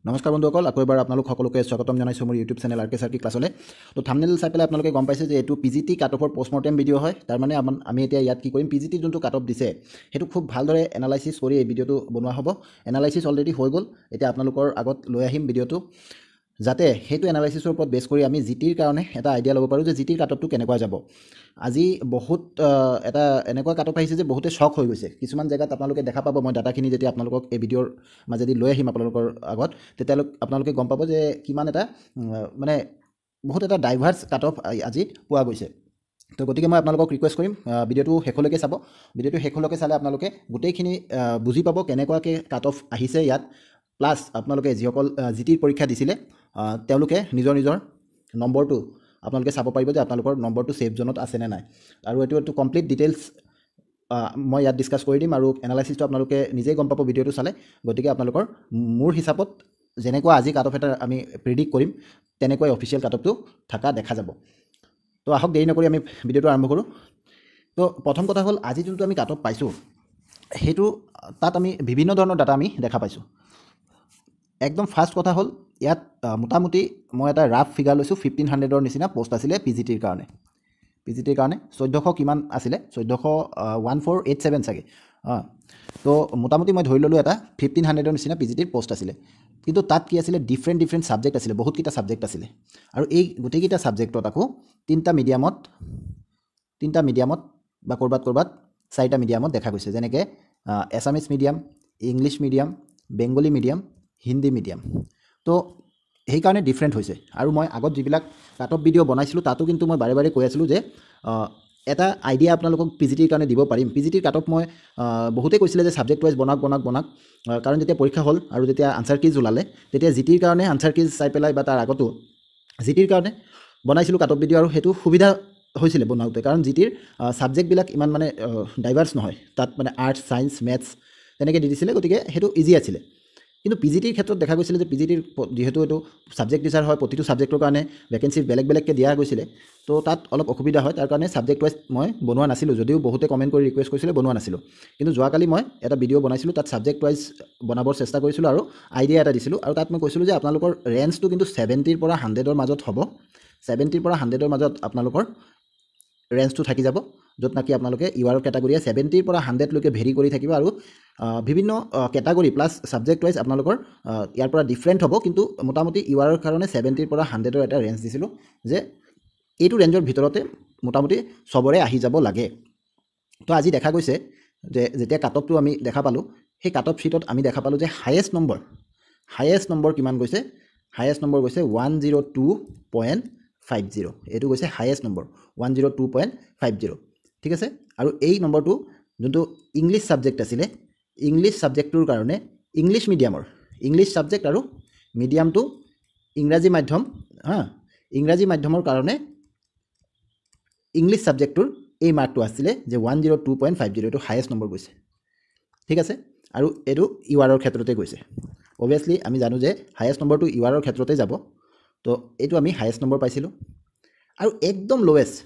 নমস্কাৰ বন্ধুসকল, আকৌ এবাৰ আপোনালোক সকলোকে স্বাগতম জনাইছোঁ মোৰ ইউটিউব চেনেল আৰ কে চাৰ্কি ক্লাছলৈ। তো থাম্বনেইল চাই পেলাই আপোনালোকে গম পাইছে যে এইটো পিজিটি কাট অফৰ পষ্টমৰ্টেম ভিডিঅ' হয়। তাৰমানে আমি এতিয়া ইয়াত কি কৰিম, পিজিটি যোনটো কাট অফ দিছে সেইটো খুব ভালদৰে এনালাইচিছ কৰি এই ভিডিঅ'টো বনোৱা হ'ব। এনালাইচিছ অলৰেডি হৈ গ'ল, এতিয়া আপোনালোকৰ আগত লৈ আহিম ভিডিঅ'টো, যাতে সেইটো এনালাইচিছৰ ওপৰত বেছ কৰি আমি জিটিৰ কাৰণে এটা আইডিয়া ল'ব পাৰোঁ যে জিটিৰ কাট অফটো কেনেকুৱা যাব। আজি বহুত এটা এনেকুৱা কাট অফ আহিছে যে বহুতে শ্বক হৈ গৈছে। কিছুমান জেগাত আপোনালোকে দেখা পাব, মই ডাটাখিনি যেতিয়া আপোনালোকক এই ভিডিঅ'ৰ মাজেদি লৈ আহিম আপোনালোকৰ আগত, তেতিয়ালৈ আপোনালোকে গম পাব যে কিমান এটা মানে বহুত এটা ডাইভাৰ্ছ কাট অফ আজি পোৱা গৈছে। তো গতিকে মই আপোনালোকক ৰিকুৱেষ্ট কৰিম ভিডিঅ'টো শেষলৈকে চাব। ভিডিঅ'টো শেষলৈকে চালে আপোনালোকে গোটেইখিনি বুজি পাব কেনেকুৱাকৈ কাট অফ আহিছে ইয়াত। প্লাছ আপোনালোকে যিসকল জিটিৰ পৰীক্ষা দিছিলে তেওঁলোকে নিজৰ নিজৰ নম্বৰটো আপোনালোকে চাব পাৰিব যে আপোনালোকৰ নম্বৰটো ছেফ জোনত আছেনে নাই। আৰু এইটো কমপ্লিট ডিটেইলছ মই ইয়াত ডিছকাছ কৰি দিম, আৰু এনালাইচিছটো আপোনালোকে নিজেই গম পাব ভিডিঅ'টো চালে। গতিকে আপোনালোকৰ মোৰ হিচাপত যেনেকুৱা আজি কাট অফ এটা আমি প্ৰিডিক্ট কৰিম তেনেকৈ অফিচিয়েল কাট অফটো থকা দেখা যাব। তো আহক দেৰি নকৰি আমি ভিডিঅ'টো আৰম্ভ কৰোঁ। তো প্ৰথম কথা হ'ল, আজি যোনটো আমি কাট অফ পাইছোঁ সেইটো তাত আমি বিভিন্ন ধৰণৰ ডাটা আমি দেখা পাইছোঁ। একদম ফাৰ্ষ্ট কথা হ'ল, ইয়াত মোটামুটি মই এটা ৰাফ ফিগাৰ লৈছোঁ, 1500ৰ নিচিনা পষ্ট আছিলে পিজিটিৰ কাৰণে। 1400 কিমান আছিলে, 1487 চাগে। তো মোটামুটি মই ধৰি ল'লোঁ এটা 1500ৰ নিচিনা পিজিটিৰ পষ্ট আছিলে। কিন্তু তাত কি আছিলে, ডিফাৰেণ্ট ছাবজেক্ট আছিলে, বহুতকেইটা ছাবজেক্ট আছিলে। আৰু এই গোটেইকেইটা ছাবজেক্টত আকৌ তিনিটা মিডিয়ামত বা ক'ৰবাত 4টা মিডিয়ামত দেখা গৈছে, যেনেকৈ Assamese medium, English medium, Bengali medium, Hindi medium. তো সেইকাৰণে ডিফাৰেণ্ট হৈছে। আৰু মই আগত যিবিলাক কাট অফ ভিডিঅ' বনাইছিলোঁ তাতো কিন্তু মই বাৰে বাৰে কৈ আছিলোঁ যে এটা আইডিয়া আপোনালোকক পিজিটিৰ কাৰণে দিব পাৰিম। পিজিটিৰ কাট অফ মই বহুতে কৈছিলে যে ছাবজেক্ট ৱাইজ বনাওক, কাৰণ যেতিয়া পৰীক্ষা হ'ল আৰু যেতিয়া আনচাৰ কিজ ওলালে, তেতিয়া জিটিৰ কাৰণে আনচাৰ কিজ চাই পেলাই বা তাৰ আগতো জিটিৰ কাৰণে বনাইছিলোঁ কাট অফ ভিডিঅ'। আৰু সেইটো সুবিধা হৈছিলে বনাওঁতে, কাৰণ জিটিৰ ছাবজেক্টবিলাক ইমান মানে ডাইভাৰ্ছ নহয়, তাত মানে আৰ্টছ, ছায়েন্স, মেথছ তেনেকৈ দি দিছিলে, গতিকে সেইটো ইজি আছিলে। কিন্তু পিজিটিৰ ক্ষেত্ৰত দেখা গৈছিলে যে পিজিটিৰ যিহেতু এইটো ছাবজেক্ট টিচাৰ হয়, প্ৰতিটো ছাবজেক্টৰ কাৰণে ভেকেঞ্চি বেলেগকৈ দিয়া গৈছিলে, তো তাত অলপ অসুবিধা হয়। তাৰ কাৰণে ছাবজেক্ট ৱাইজ মই বনোৱা নাছিলোঁ, যদিও বহুতে কমেণ্ট কৰি ৰিকুৱেষ্ট কৰিছিলে, বনোৱা নাছিলোঁ। কিন্তু যোৱাকালি মই এটা ভিডিঅ' বনাইছিলোঁ, তাত ছাবজেক্ট ৱাইজ বনাবৰ চেষ্টা কৰিছিলোঁ আৰু আইডিয়া এটা দিছিলোঁ। আৰু তাত মই কৈছিলোঁ যে আপোনালোকৰ ৰেঞ্জটো কিন্তু 70ৰ পৰা 100ৰ মাজত হ'ব। 70ৰ পৰা 100ৰ মাজত আপোনালোকৰ ৰেঞ্জটো থাকি যাব, য'ত নেকি আপোনালোকে ইউআৰ কেটাগৰীয়ে 70ৰ পৰা 100লৈকে ভেৰি কৰি থাকিব। আৰু বিভিন্ন কেটাগৰী প্লাছ ছাবজেক্ট ৱাইজ আপোনালোকৰ ইয়াৰ পৰা ডিফাৰেণ্ট হ'ব। কিন্তু মোটামুটি ইউআৰৰ কাৰণে 70ৰ পৰা 100ৰ এটা ৰেঞ্জ দিছিলোঁ, যে এইটো ৰেঞ্জৰ ভিতৰতে মোটামুটি চবৰে আহি যাব লাগে। তো আজি দেখা গৈছে যে যেতিয়া কাট অফটো আমি দেখা পালোঁ, সেই কাট অফ শ্বীটত আমি দেখা পালোঁ যে হায়েষ্ট নম্বৰ কিমান গৈছে, হায়েষ্ট নম্বৰ গৈছে 102.50। এইটো গৈছে হায়েষ্ট নম্বৰ 102.50, ঠিক আছে। আৰু এই নম্বৰটো যোনটো ইংলিছ ছাবজেক্ট আছিলে, ইংলিছ ছাবজেক্টটোৰ কাৰণে ইংলিছ ছাবজেক্ট আৰু মিডিয়ামটো ইংৰাজী মাধ্যম, ইংৰাজী মাধ্যমৰ কাৰণে ইংলিছ ছাবজেক্টটোৰ এই মাৰ্কটো আছিলে যে 102.50, এইটো হায়েষ্ট নম্বৰ গৈছে, ঠিক আছে। আৰু এইটো ইউআৰৰ ক্ষেত্ৰতে গৈছে। অভিয়াছলি আমি জানো যে হায়েষ্ট নম্বৰটো ইউআৰৰ ক্ষেত্ৰতে যাব, তো এইটো আমি হায়েষ্ট নম্বৰ পাইছিলোঁ। আৰু একদম লৱেষ্ট,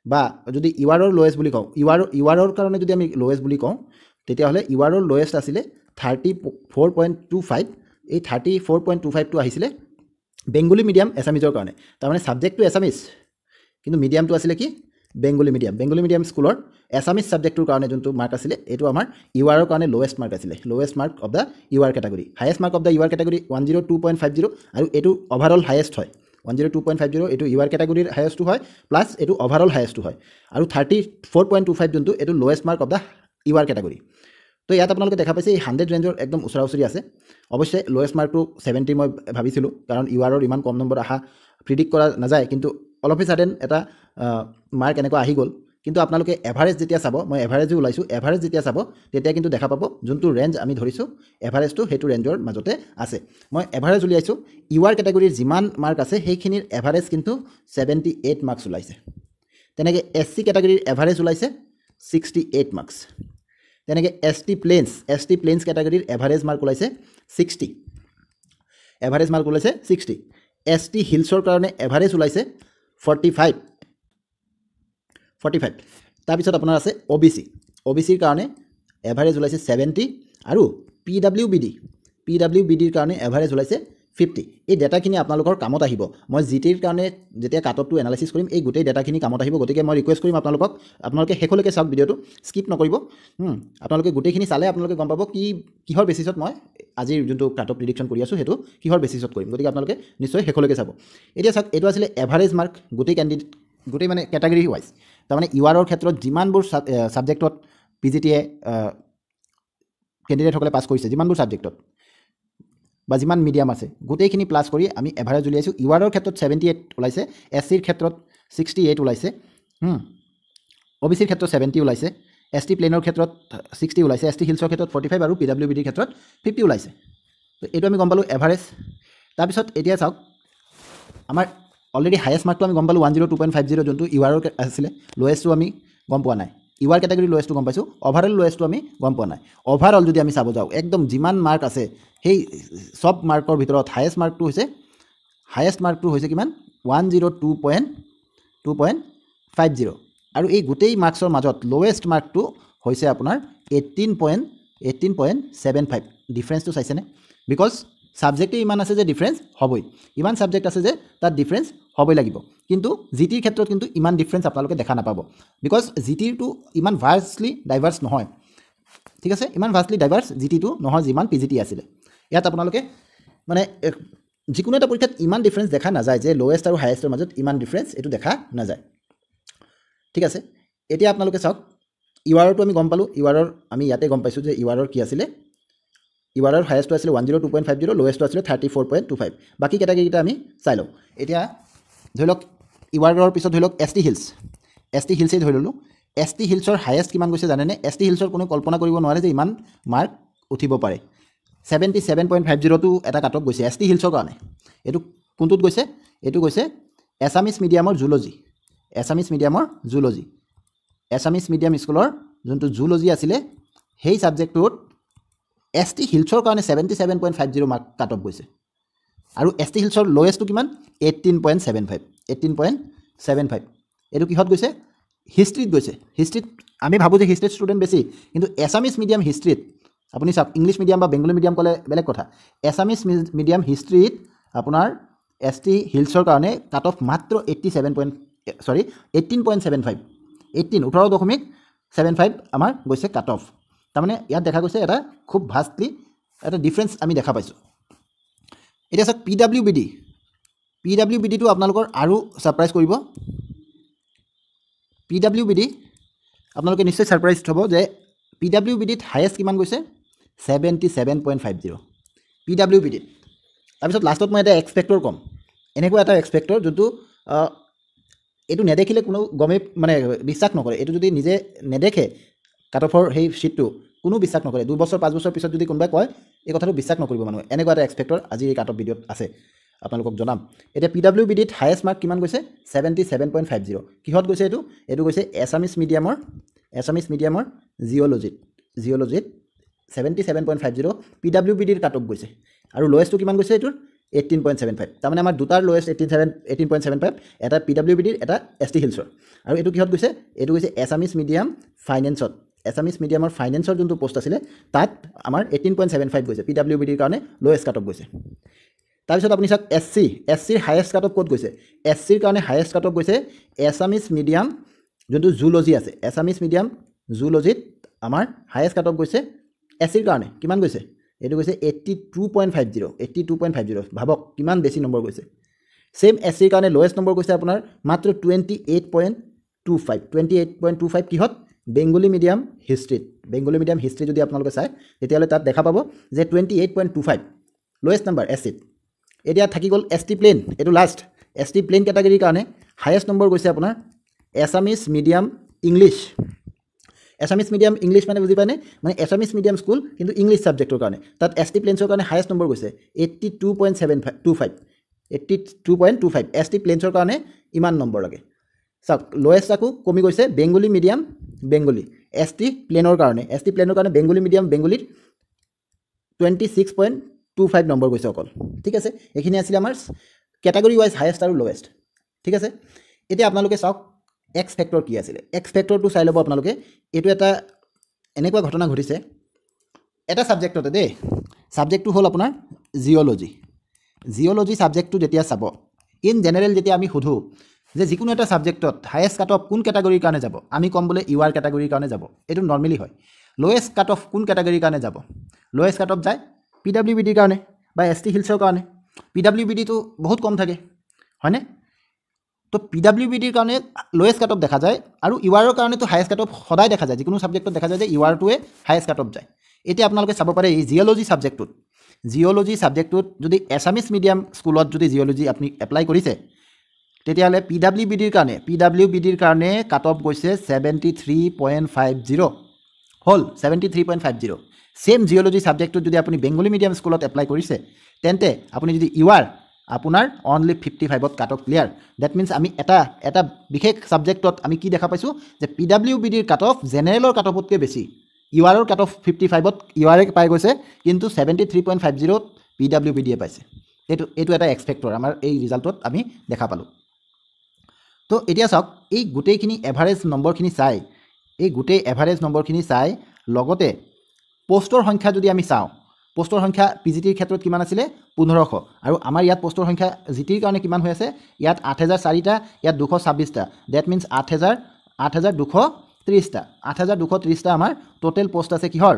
বা যদি ইউআৰৰ লৱেষ্ট বুলি কওঁ, ইউআৰৰ কাৰণে যদি আমি লৱেষ্ট বুলি কওঁ, তেতিয়াহ'লে ইউআৰৰ লৱেষ্ট আছিলে 34.25। এই 34.25টো আহিছিলে বেংগলী মিডিয়াম এছামিজৰ কাৰণে। তাৰমানে ছাবজেক্টটো এছামিজ, কিন্তু মিডিয়ামটো আছিলে কি, বেংগলী মিডিয়াম স্কুলৰ এছামিজ ছাবজেক্টটোৰ কাৰণে যোনটো মাৰ্ক আছিলে, এইটো আমাৰ ইউআৰৰ কাৰণে লৱেষ্ট মাৰ্ক আছিলে, lowest mark of the UR category. Highest mark of the UR category 102.50, আৰু এইটো অভাৰঅল হায়েষ্ট হয়। 102.50 এইটো ইউআৰ কেটাগৰীৰ হায়েষ্টটো হয়, প্লাছ এইটো অভাৰঅল হায়েষ্টটো হয়। আৰু 34.25 যোনটো, এইটো lowest mark of the UR category. তো ইয়াত আপোনালোকে দেখা পাইছে এই 100 ৰেঞ্জৰ একদম ওচৰা ওচৰি আছে। অৱশ্যে লৱেষ্ট মাৰ্কটো 70 মই ভাবিছিলোঁ, কাৰণ ইউআৰৰ ইমান কম নম্বৰ আহা প্ৰিডিক্ট কৰা নাযায়, কিন্তু অল অফ এ ছাডেন এটা মাৰ্ক এনেকুৱা আহি গ'ল। কিন্তু আপোনালোকে এভাৰেজ যেতিয়া চাব, মই এভাৰেজো ওলাইছোঁ, এভাৰেজ যেতিয়া চাব তেতিয়া কিন্তু দেখা পাব যোনটো ৰেঞ্জ আমি ধৰিছোঁ এভাৰেজটো সেইটো ৰেঞ্জৰ মাজতে আছে। মই এভাৰেজ উলিয়াইছোঁ, ইউআৰ কেটাগৰীৰ যিমান মাৰ্ক আছে সেইখিনিৰ এভাৰেজ কিন্তু 78 মাৰ্কছ ওলাইছে। তেনেকৈ SC কেটাগৰীৰ এভাৰেজ ওলাইছে 68 মাৰ্কছ। তেনেকৈ ST প্লেইনছ কেটাগৰীৰ এভাৰেজ মাৰ্ক ওলাইছে 60, ST হিলছৰ কাৰণে এভাৰেজ ওলাইছে 45। তাৰপিছত আপোনাৰ আছে OBCৰ কাৰণে এভাৰেজ ওলাইছে 70, আৰু PWBDৰ কাৰণে এভাৰেজ ওলাইছে 50 এই ডেটাখিনি আপোনালোকৰ কামত আহিব মই জিটিৰ কাৰণে যেতিয়া কাটঅফটো এনালাইসিস কৰিম এই গোটেই ডেটাখিনি কামত আহিব গতিকে মই ৰিকুৱেষ্ট কৰিম আপোনালোকে শেষলৈকে চাওক ভিডিঅ'টো স্কিপ নকৰিব আপোনালোকে গোটেইখিনি চালে আপোনালোকে গম পাব কিহৰ বেচিছত মই আজিৰ যোনটো কাটঅফ প্ৰিডিকশ্যন কৰি আছোঁ সেইটো কিহৰ বেচিছত কৰিম গতিকে আপোনালোকে নিশ্চয় শেষলৈকে চাব এতিয়া চাওক এইটো আছিলে এভাৰেজ মাৰ্ক গোটেই মানে কেটাগৰী ৱাইজ তাৰমানে ইউআৰৰ ক্ষেত্ৰত যিমানবোৰ ছাবজেক্টত PGTয়ে কেণ্ডিডেটসকলে পাছ কৰিছে যিমানবোৰ ছাবজেক্টত বা যিমান মিডিয়াম আছে গোটেইখিনি প্লাছ কৰি আমি এভাৰেজ উলিয়াইছোঁ ইউআৰৰ ক্ষেত্ৰত 78 ওলাইছে SCৰ ক্ষেত্ৰত 68 ওলাইছে OBCৰ ক্ষেত্ৰত 70 ওলাইছে ST প্লেনৰ ক্ষেত্ৰত 60 ওলাইছে ST হিলছৰ ক্ষেত্ৰত 45 আৰু PWBDৰ ক্ষেত্ৰত 50 ওলাইছে তো এইটো আমি গম পালোঁ এভাৰেজ তাৰপিছত এতিয়া চাওক আমাৰ অলৰেডি হায়েষ্ট মাৰ্কটো আমি গম পালোঁ 102.50 যোনটো ইউআৰৰ আছিলে লোৱেষ্টটো আমি গম পোৱা নাই ইউআৰ কেটাগৰী লোৱেষ্টটো গম পাইছোঁ অভাৰঅল লোৱেষ্টটো আমি গম পোৱা নাই অভাৰঅল যদি আমি চাব যাওঁ একদম যিমান মাৰ্ক আছে সেই সব মাৰ্কৰ ভিতৰত হায়েষ্ট মাৰ্কটো হৈছে কিমান 102.50 আৰু এই গোটেই মাৰ্কছৰ মাজত লোৱেষ্ট মাৰ্কটো হৈছে আপোনাৰ 18.75 ডিফাৰেন্সটো চাইছেনে বিকজ সাবজেক্টে ইমান আছে যে ডিফাৰেন্স হ'বই ইমান সাবজেক্ট আছে যে তাত ডিফাৰেন্স হ'বই লাগিব কিন্তু জিটিৰ ক্ষেত্ৰত কিন্তু ইমান ডিফাৰেন্স আপোনালোকে দেখা নাপাব বিকজ জিটিৰটো ইমান ভাৰ্চলি ডাইভাৰ্স নহয় ঠিক আছে ইমান ভাৰ্চলি ডাইভাৰ্স জিটিটো নহয় যিমান পিজিটি আছিলে ইয়াত আপোনালোকে মানে যিকোনো এটা পৰীক্ষাত ইমান ডিফাৰেন্স দেখা নাযায় যে লোৱেষ্ট আৰু হায়েষ্টৰ মাজত ইমান ডিফাৰেন্স এইটো দেখা নাযায় ঠিক আছে এতিয়া আপোনালোকে চাওক ইউআৰটো আমি গম পালোঁ ইউআৰৰ আমি ইয়াতে গম পাইছোঁ যে ইউআৰৰ কি আছিলে ইউআৰৰ হায়েষ্টটো আছিলে 102.50 লোৱেষ্টটো আছিলে 34.25 বাকী কেটাগৰীকেইটা আমি চাই লওঁ এতিয়া ধৰি লওক ইউআৰৰ পিছত ধৰি লওক ST হিলছেই ধৰি ল'লোঁ ST হিলছৰ হায়েষ্ট কিমান গৈছে জানেনে ST হিলছৰ কোনো কল্পনা কৰিব নোৱাৰে যে ইমান মাৰ্ক উঠিব পাৰে 77.50টো এটা কাটঅফ গৈছে ST হিলছৰ কাৰণে এইটো কোনটোত গৈছে এইটো গৈছে এছামিছ মিডিয়ামৰ জুলজি এছামিছ মিডিয়াম স্কুলৰ যোনটো জুলজি আছিলে সেই ছাবজেক্টটোত ST হিলছৰ কাৰণে 77.50 মাৰ্ক কাটঅফ গৈছে আৰু ST হিলছৰ লোৱেষ্টটো কিমান 18.75 এইটো কিহত গৈছে হিষ্ট্ৰীত গৈছে হিষ্ট্ৰীত আমি ভাবোঁ যে হিষ্ট্ৰীত ষ্টুডেণ্ট বেছি কিন্তু এছামিছ মিডিয়াম হিষ্ট্ৰীত আপুনি চাওক ইংলিছ মিডিয়াম বা বেংগলী মিডিয়াম ক'লে বেলেগ কথা এছামিছ মিডিয়াম হিষ্ট্ৰীত আপোনাৰ ST হিলছৰ কাৰণে কাটঅফ মাত্ৰ 18.75 আমাৰ গৈছে কাটঅফ তাৰমানে ইয়াত দেখা গৈছে এটা খুব ভাষ্টলি এটা ডিফাৰেন্স আমি দেখা পাইছোঁ এতিয়া চাওক PWBDটো আপোনালোকৰ আৰু ছাৰপ্ৰাইজ কৰিব PWBD আপোনালোকে নিশ্চয় ছাৰপ্ৰাইজ হ'ব যে PWBDত হায়েষ্ট কিমান গৈছে 77.50 PWBDত তাৰপিছত লাষ্টত মই এটা এক্সপেক্টৰ ক'ম এনেকুৱা এটা এক্সপেক্টৰ যোনটো এইটো নেদেখিলে কোনো গমে মানে বিশ্বাস নকৰে এইটো যদি নিজে নেদেখে কাটঅফৰ সেই শ্বীটটো কোনো বিশ্বাস নকৰে 2 বছৰ 5 বছৰ পিছত যদি কোনোবাই কয় এই কথাটো বিশ্বাস নকৰিব মানুহে এনেকুৱা এটা এক্সপেক্টৰ আজি এই কাটঅফ ভিডিঅ'ত আছে আপোনালোকক জনাম এতিয়া PWBDত হায়েষ্ট মাৰ্ক কিমান গৈছে 77.50 কিহত গৈছে এইটো গৈছে এছামিছ মিডিয়ামৰ জিঅ'লজিত 77.50 PWBDৰ কাটঅফ গৈছে আৰু লোৱেষ্টটো কিমান গৈছে এইটোৰ 18.75 তাৰমানে আমাৰ দুটাৰ লোৱেষ্ট 18.75 এটা PWBDৰ এটা ST হিলছৰ আৰু এইটো কিহত গৈছে এইটো গৈছে এছামিছ মিডিয়ামৰ ফাইনেন্সৰ যোনটো পোষ্ট আছিলে তাত আমাৰ 18.75 গৈছে PWBDৰ কাৰণে লোৱেষ্ট কাটঅফ গৈছে তাৰপিছত আপুনি চাওক SCৰ হায়েষ্ট কাটঅফ ক'ত গৈছে SCৰ কাৰণে হায়েষ্ট কাটঅফ গৈছে এছামিছ মিডিয়াম যোনটো জুলজি আছে এছামিছ মিডিয়াম জুলজিত আমাৰ হায়েষ্ট কাটঅফ গৈছে SCৰ কাৰণে কিমান গৈছে এইটো গৈছে 82.50 ভাবক কিমান বেছি নম্বৰ গৈছে সেম SCৰ কাৰণে লোৱেষ্ট নম্বৰ গৈছে আপোনাৰ মাত্ৰ 28.25 কিহত বেংগলী মিডিয়াম হিষ্ট্ৰী যদি আপোনালোকে চায় তেতিয়াহ'লে তাত দেখা পাব যে 28.25 লোৱেষ্ট নম্বৰ SCত এতিয়া থাকি গ'ল ST প্লেন এইটো লাষ্ট ST প্লেন কেটাগৰীৰ কাৰণে হায়েষ্ট নম্বৰ গৈছে আপোনাৰ এছামিছ মিডিয়াম ইংলিছ মানে বুজি পায়নে মানে এছামিছ মিডিয়াম স্কুল কিন্তু ইংলিছ ছাবজেক্টৰ কাৰণে তাত ST প্লেনছৰ কাৰণে হায়েষ্ট নম্বৰ গৈছে 82.25 ST প্লেনছৰ কাৰণে ইমান নম্বৰ লাগে চাওক লোৱেষ্ট আকৌ কমি গৈছে বেংগলী ST প্লেনৰ কাৰণে বেংগলী মিডিয়াম বেংগলীত 26.25 নম্বৰ গৈছে অকল ঠিক আছে এইখিনি আছিল আমাৰ কেটাগৰী ৱাইজ হায়েষ্ট আৰু লোৱেষ্ট ঠিক আছে এতিয়া আপোনালোকে চাওক এক্স ফেক্টৰ কি আছিলে এক্স ফেক্টৰটো চাই ল'ব আপোনালোকে এইটো এটা এনেকুৱা ঘটনা ঘটিছে এটা ছাবজেক্টতে দেই ছাবজেক্টটো হ'ল আপোনাৰ জিঅ'লজি ছাবজেক্টটো যেতিয়া চাব ইন জেনেৰেল যেতিয়া আমি সোধোঁ যে যিকোনো এটা ছাবজেক্টত হায়েষ্ট কাট অফ কোন কেটাগৰীৰ কাৰণে যাব আমি ক'ম বোলে ইউ আৰ কেটাগৰীৰ কাৰণে যাব এইটো নৰ্মেলি হয় লোৱেষ্ট কাট অফ কোন কেটাগৰীৰ কাৰণে যাব লোৱেষ্ট কাট অফ যায় PWBDৰ কাৰণে বা ST হিলছৰ কাৰণে PWBDটো বহুত কম থাকে হয়নে তো PWBDৰ কাৰণে লোৱেষ্ট কাট অফ দেখা যায় আৰু ইউ আৰৰ কাৰণেতো হায়েষ্ট কাট অফ সদায় দেখা যায় যিকোনো ছাবজেক্টত দেখা যায় যে ইউ আৰটোৱে হায়েষ্ট কাট অফ যায় এতিয়া আপোনালোকে চাব পাৰে এই জিঅ'লজি ছাবজেক্টটোত যদি এছামিছ মিডিয়াম স্কুলত যদি জিঅ'লজি আপুনি এপ্লাই কৰিছে তেতিয়াহ'লে PWBDৰ কাৰণে কাট অফ গৈছে 73.50 হ'ল 73.50 সেম জিঅ'লজি ছাবজেক্টটোত যদি আপুনি বেংগলী মিডিয়াম স্কুলত এপ্লাই কৰিছে তেন্তে আপুনি যদি ইউ আৰ আপোনাৰ অনলি 55ত cut off clear that means আমি এটা বিশেষ ছাবজেক্টত আমি কি দেখা পাইছোঁ যে PWBDৰ কাট অফ জেনেৰেলৰ কাট অফতকৈ বেছি ইউ আৰৰ কাট অফ 55ত ইউ আৰে পাই গৈছে কিন্তু 73.50ত PWBDয়ে পাইছে এইটো এটা এক্স ফেক্টৰ আমাৰ এই ৰিজাল্টত আমি দেখা পালোঁ তো এতিয়া চাওক এই গোটেইখিনি এভাৰেজ নম্বৰখিনি চাই লগতে পোষ্টৰ সংখ্যা যদি আমি চাওঁ পোষ্টৰ সংখ্যা PGTৰ ক্ষেত্ৰত কিমান আছিলে 1500 আৰু আমাৰ ইয়াত পোষ্টৰ সংখ্যা জিটিৰ কাৰণে কিমান হৈ আছে ইয়াত 8004টা ইয়াত 226টা ডেট মিনছ 8230টা আমাৰ টোটেল পোষ্ট আছে কিহৰ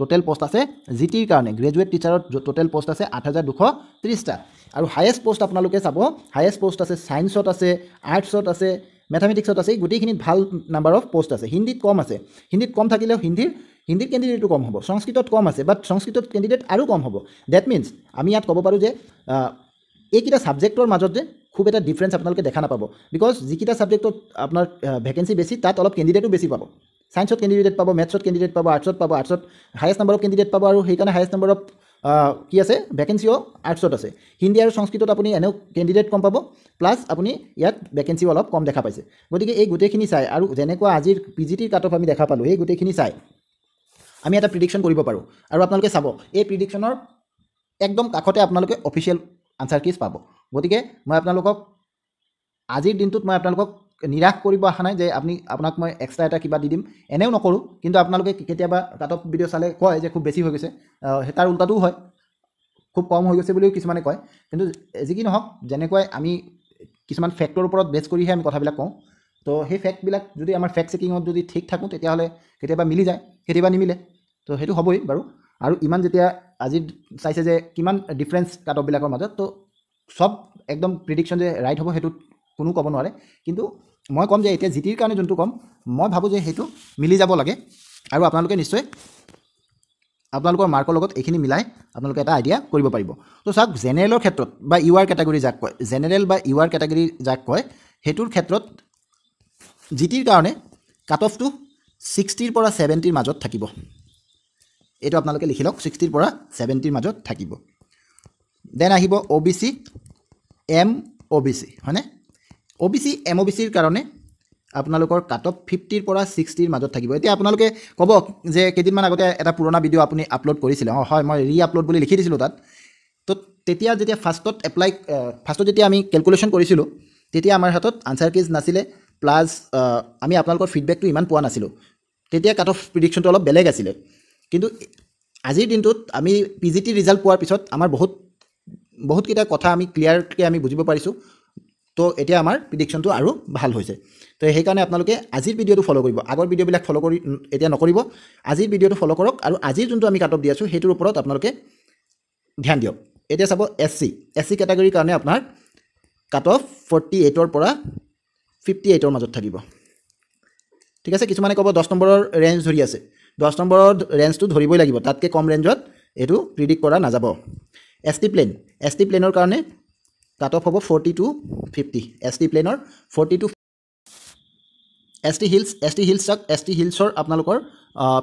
টোটেল পোষ্ট আছে জিটিৰ কাৰণে গ্ৰেজুৱেট টিচাৰত টোটেল পোষ্ট আছে 8230টা আৰু হায়েষ্ট পোষ্ট আপোনালোকে চাব হায়েষ্ট পোষ্ট আছে সায়েন্সত আছে আৰ্টছত আছে মেথামেটিক্সত আছে গোটেইখিনিত ভাল নাম্বাৰ অফ পোষ্ট আছে হিন্দীত কম আছে হিন্দীত কম থাকিলেও হিন্দীৰ কেণ্ডিডেটটো কম হ'ব সংস্কৃতত কম আছে বাট সংস্কৃতত কেণ্ডিডেট আৰু কম হ'ব ডেট মিনছ আমি ইয়াত ক'ব পাৰোঁ যে এইকেইটা ছাবজেক্টৰ মাজত যে খুব এটা ডিফাৰেঞ্চ আপোনালোকে দেখা নাপাব বিকজ যিকেইটা ছাবজেক্টত আপোনাৰ ভেকেঞ্চি বেছি তাত অলপ কেণ্ডিডেটো বেছি পাব সায়েন্সত কেণ্ডিডেট পাব মেথছত কেণ্ডিডেট পাব আৰ্টছত হায়েষ্ট নাম্বাৰ অফ কেণ্ডিডেট পাব আৰু সেইকাৰণে হায়েষ্ট নাম্বাৰ অফ কি আছে ভেকেঞ্চিও আৰ্টছত আছে হিন্দী আৰু সংস্কৃতত আপুনি এনেও কেণ্ডিডেট কম পাব প্লাছ আপুনি ইয়াত ভেকেঞ্চিও অলপ কম দেখা পাইছে গতিকে এই গোটেইখিনি চাই আৰু যেনেকুৱা আজিৰ PGTৰ কাট অফ আমি দেখা পালোঁ এই গোটেইখিনি চাই আমি এটা প্ৰিডিকশ্যন কৰিব পাৰোঁ আৰু আপোনালোকে চাব এই প্ৰিডিকশ্যনৰ একদম কাষতে আপোনালোকে অফিচিয়েল আনচাৰ কিজ পাব গতিকে মই আপোনালোকক আজিৰ দিনটোত মই আপোনালোকক নিৰাশ কৰিব অহা নাই যে আপোনাক মই এক্সট্ৰা এটা কিবা দি দিম এনেও নকৰোঁ কিন্তু আপোনালোকে কেতিয়াবা কাট অফ ভিডিঅ' চালে কয় যে খুব বেছি হৈ গৈছে তাৰ উল্টাটোও হয় খুব কম হৈ গৈছে বুলিও কিছুমানে কয় কিন্তু যি কি নহওক যেনেকৈ আমি কিছুমান ফেক্টৰ ওপৰত বেছ কৰিহে আমি কথাবিলাক কওঁ তো সেই ফেক্টবিলাক যদি আমাৰ ফেক্ট চেকিঙত যদি ঠিক থাকোঁ তেতিয়াহ'লে কেতিয়াবা মিলি যায় কেতিয়াবা নিমিলে তো সেইটো হ'বই বাৰু আৰু ইমান যেতিয়া আজি চাইছে যে কিমান ডিফাৰেঞ্চ কাট অফবিলাকৰ মাজত তো সব একদম প্ৰিডিকশ্যন যে ৰাইট হ'ব সেইটো কোনো ক'ব নোৱাৰে কিন্তু মই ক'ম যে এতিয়া জিটিৰ কাৰণে যোনটো ক'ম মই ভাবোঁ যে সেইটো মিলি যাব লাগে আৰু আপোনালোকে নিশ্চয় আপোনালোকৰ মাৰ্কৰ লগত এইখিনি মিলাই আপোনালোকে এটা আইডিয়া কৰিব পাৰিব তো চাওক জেনেৰেলৰ ক্ষেত্ৰত বা ইউ আৰ কেটাগৰী যাক কয় জেনেৰেল বা ইউ আৰ কেটাগৰী যাক কয় সেইটোৰ ক্ষেত্ৰত জিটিৰ কাৰণে কাট অফটো 60ৰ পৰা 70ৰ মাজত থাকিব এইটো আপোনালোকে লিখি লওক 60ৰ পৰা 70ৰ মাজত থাকিব দেন আহিব OBC MOBC হয়নে OBC MOBCৰ কাৰণে আপোনালোকৰ কাট অফ 50ৰ পৰা 60ৰ মাজত থাকিব এতিয়া আপোনালোকে ক'ব যে কেইদিনমান আগতে এটা পুৰণা ভিডিঅ' আপুনি আপলোড কৰিছিলে হয় মই আপলোড বুলি লিখি দিছিলোঁ তাত তো তেতিয়া যেতিয়া ফাৰ্ষ্টত যেতিয়া আমি কেলকুলেশ্যন কৰিছিলোঁ তেতিয়া আমাৰ হাতত আনচাৰ কিজ নাছিলে প্লাছ আমি আপোনালোকৰ ফিডবেকটো ইমান পোৱা নাছিলোঁ তেতিয়া কাট অফ প্ৰিডিকশ্যনটো অলপ বেলেগ আছিলে কিন্তু আজিৰ দিনটোত আমি PGT ৰিজাল্ট পোৱাৰ পিছত আমাৰ বহুতকেইটা কথা আমি ক্লিয়াৰকৈ আমি বুজিব পাৰিছোঁ তো এতিয়া আমাৰ প্ৰিডিকশ্যনটো আৰু ভাল হৈছে তো সেইকাৰণে আপোনালোকে আজিৰ ভিডিঅ'টো ফ'ল' কৰিব আগৰ ভিডিঅ'বিলাক ফ'ল' কৰি এতিয়া নকৰিব আজিৰ ভিডিঅ'টো ফ'ল' কৰক আৰু আজিৰ যোনটো আমি কাট অফ দি আছোঁ সেইটোৰ ওপৰত আপোনালোকে ধ্যান দিয়ক এতিয়া চাব SC কেটাগৰীৰ কাৰণে আপোনাৰ কাট অফ 48ৰ পৰা 58ৰ মাজত থাকিব ঠিক আছে কিছুমানে ক'ব 10 নম্বৰৰ ৰেঞ্জ ধৰি আছে 10 নম্বৰৰ ৰেঞ্জটো ধৰিবই লাগিব তাতকৈ কম ৰেঞ্জত এইটো প্ৰিডিক্ট কৰা নাযাব ST প্লেনৰ কাৰণে কাট অফ হ'ব 40 to 50 ST প্লেনৰ 40 to ST হিলছৰ আপোনালোকৰ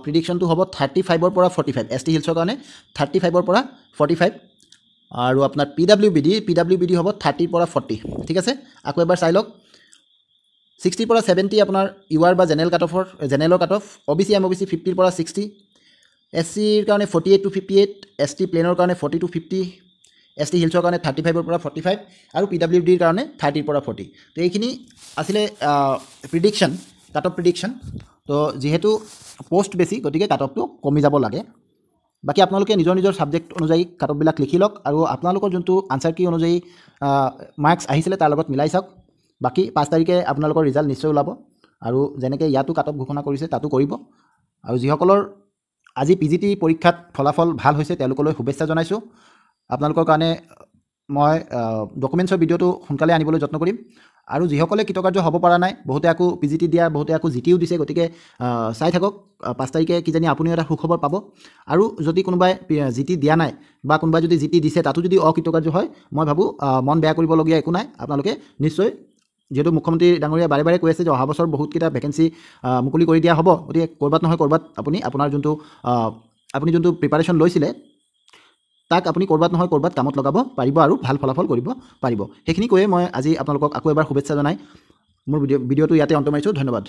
প্ৰিডিকশ্যনটো হ'ব 35ৰ পৰা 45 ST হিলছৰ কাৰণে 35ৰ পৰা 45 আৰু আপোনাৰ PWBD হ'ব 30ৰ পৰা 40 ঠিক আছে আকৌ এবাৰ চাই লওক 60ৰ পৰা 70 আপোনাৰ ইউ আৰ বা জেনেৰেলৰ কাট অফ OBC MOBC 50ৰ পৰা 60 SCৰ কাৰণে 48 to 58 ST প্লেনৰ কাৰণে 40 to 50 ST হিলছৰ কাৰণে 35ৰ পৰা 45 আৰু PWDৰ কাৰণে 30ৰ পৰা 40 তো এইখিনি আছিলে কাট অফ প্ৰিডিকশ্যন তো যিহেতু পোষ্ট বেছি গতিকে কাট অফটো কমি যাব লাগে বাকী আপোনালোকে নিজৰ নিজৰ ছাবজেক্ট অনুযায়ী কাট অফবিলাক লিখি লওক আৰু আপোনালোকৰ যোনটো আনচাৰ কি অনুযায়ী মাৰ্কছ আহিছিলে তাৰ লগত মিলাই চাওক। বাকী 5 তাৰিখে আপোনালোকৰ ৰিজাল্ট নিশ্চয় ওলাব আৰু যেনেকৈ ইয়াতো কাট অফ ঘোষণা কৰিছে তাতো কৰিব। আৰু যিসকলৰ আজি PGT পৰীক্ষাত ফলাফল ভাল হৈছে তেওঁলোকলৈ শুভেচ্ছা জনাইছোঁ। আপোনালোকৰ কাৰণে মই ডকুমেণ্টছৰ ভিডিঅ'টো সোনকালে আনিবলৈ যত্ন কৰিম। আৰু যিসকলে কৃতকাৰ্য হ'ব পৰা নাই, বহুতে আকৌ PGT দিয়া, বহুতে আকৌ GTও দিছে, গতিকে চাই থাকক। 5 তাৰিখে কিজানি আপুনিও এটা সুখবৰ পাব। আৰু যদি কোনোবাই GT দিয়া নাই বা কোনোবাই যদি GT দিছে তাতো যদি অকৃতকাৰ্য হয়, মই ভাবোঁ মন বেয়া কৰিবলগীয়া একো নাই। আপোনালোকে নিশ্চয়, যিহেতু মুখ্যমন্ত্ৰী ডাঙৰীয়া বাৰে বাৰে কৈ আছে যে অহা বছৰ বহুতকেইটা ভেকেঞ্চি মুকলি কৰি দিয়া হ'ব, গতিকে ক'ৰবাত নহয় ক'ৰবাত আপোনাৰ যোনটো প্ৰিপাৰেশ্যন লৈছিলে তাক আপুনি ক'ৰবাত নহয় ক'ৰবাত কামত লগাব পাৰিব আৰু ভাল ফলাফল কৰিব পাৰিব। সেইখিনি কৈয়ে মই আজি আপোনালোকক আকৌ এবাৰ শুভেচ্ছা জনাই মোৰ ভিডিঅ'টো ইয়াতে অন্ত মাৰিছোঁ। ধন্যবাদ।